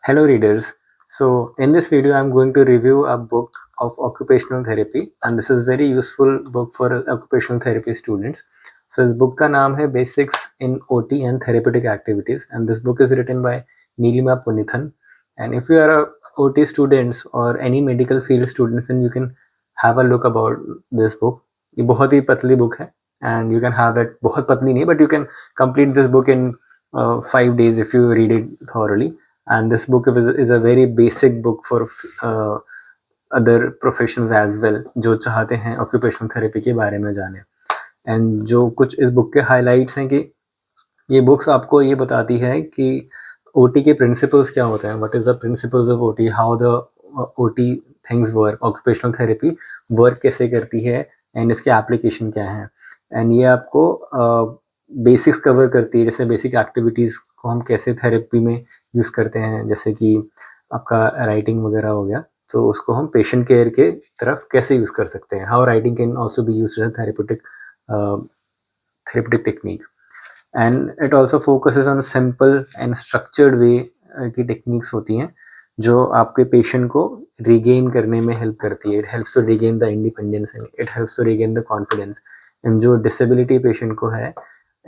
Hello readers. So in this video I'm going to review a book of occupational therapy and this is very useful book for occupational therapy students. So this book का नाम है Basics in OT and Therapeutic Activities and this book is written by Nilima Punithan. And if you are a OT students or any medical field students then you can have a look about this book. ये बहुत ही पतली book है and you can have it बहुत पतली नहीं but you can complete this book in 5 days if you read it thoroughly. And this book is a very basic book for other professions as well जो चाहते हैं occupational therapy के बारे में जाने. And जो कुछ इस book के highlights हैं कि ये books आपको ये बताती है कि OT के principles क्या होते हैं, what is the principles of OT, how the OT things work, occupational therapy work कैसे करती है and इसके application क्या हैं. And ये आपको बेसिक्स कवर करती है, जैसे बेसिक एक्टिविटीज़ को हम कैसे थेरेपी में यूज़ करते हैं, जैसे कि आपका राइटिंग वगैरह हो गया, तो उसको हम पेशेंट केयर के तरफ कैसे यूज़ कर सकते हैं. How writing can also be used as therapeutic technique. And it also focuses on simple and structured way की टेक्निक्स होती हैं जो आपके पेशेंट को रिगेन करने में हेल्प करती है. It helps to regain the independence and it helps to regain the confidence. And जो डिसेबिलिटी पेशेंट को है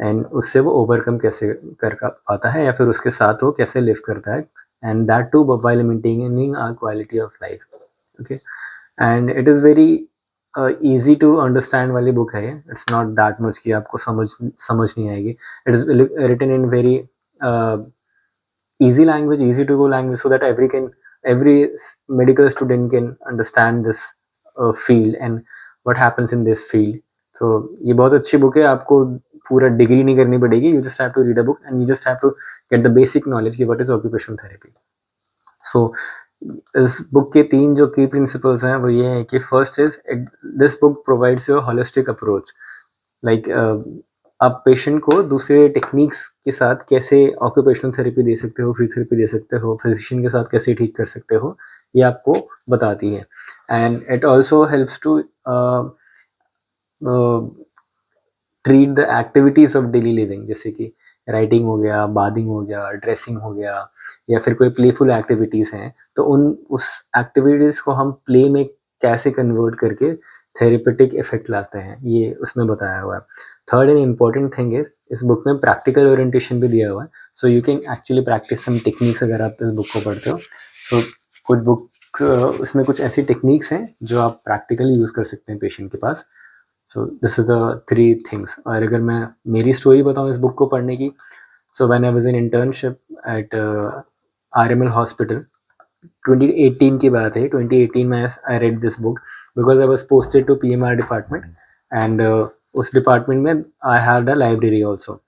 एंड उससे वो ओवरकम कैसे कर पाता है या फिर उसके साथ वो कैसे लिव करता है, and that too while maintaining our quality of life. Okay, and it is very easy to understand वाली बुक है. इट्स नॉट दैट मच कि आपको समझ नहीं आएगी. It is written in very easy language, easy to go language, so that every medical student can understand this field and what happens in this field. So ये बहुत अच्छी book है, आपको पूरा डिग्री नहीं करनी पड़ेगी. You just have to read a book and you just have to get the basic knowledge कि what is occupational therapy. So इस बुक के 3 जो की प्रिंसिपल्स हैं वो ये है कि first is this book provides you holistic approach. Like आप पेशेंट को दूसरे टेक्निक्स के साथ कैसे ऑक्यूपेशनल थेरेपी दे सकते हो, फिजियोथेरेपी दे सकते हो, फिजिशियन के साथ कैसे ठीक कर सकते हो, ये आपको बताती है. And it also helps to treat the activities of daily living, जैसे कि राइटिंग हो गया, बादिंग हो गया, ड्रेसिंग हो गया, या फिर कोई प्लेफुल एक्टिविटीज़ हैं तो उस एक्टिविटीज़ को हम प्ले में कैसे कन्वर्ट करके थेरेपेटिक इफेक्ट लाते हैं, ये उसमें बताया हुआ है. Third and important thing is इस बुक में प्रैक्टिकल ओरिएंटेशन भी दिया हुआ है. So you can actually practice some techniques अगर आप इस बुक को पढ़ते हो. सो कुछ बुक उसमें कुछ ऐसी टेक्निक्स हैं जो आप प्रैक्टिकली यूज़ कर सकते हैं पेशेंट के पास. So this is the 3 things. और अगर मैं मेरी स्टोरी बताऊँ इस बुक को पढ़ने की, so when I was in internship at RML hospital, 2018 की बात है. 2018 में I read this book because I was posted to PMR department and उस डिपार्टमेंट में I had a library also.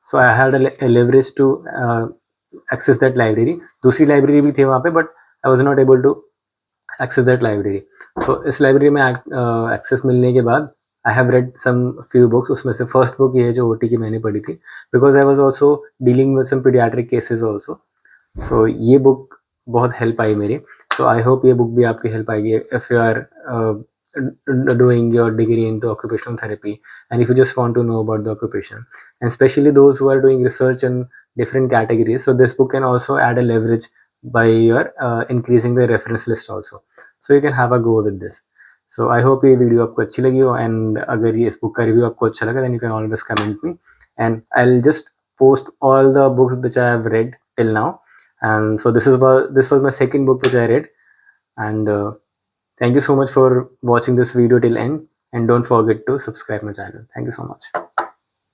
So I had a leverage to access that library. दूसरी library भी थी वहाँ पे but I was not able to access that library. So इस library में access मिलने के बाद I have read some few books. उसमें से फर्स्ट बुक ये है जो OT की मैंने पढ़ी थी because I was also dealing with some paediatric cases also. So ये बुक बहुत हेल्प आई मेरी. सो आई होप ये बुक भी आपकी हेल्प आएगी if you are doing your degree into occupational therapy and if you just want to know about the occupation, and especially those who are doing research in different categories. So this book can also add a leverage by your increasing the reference list also. So you can have a go with this. So I hope ये video आपको अच्छी लगी हो, and अगर ये इस book का review आपको अच्छा लगा then you can always comment me and I'll just post all the books which I have read till now. And so this was my second book which I read, and thank you so much for watching this video till end, and don't forget to subscribe my channel. Thank you so much.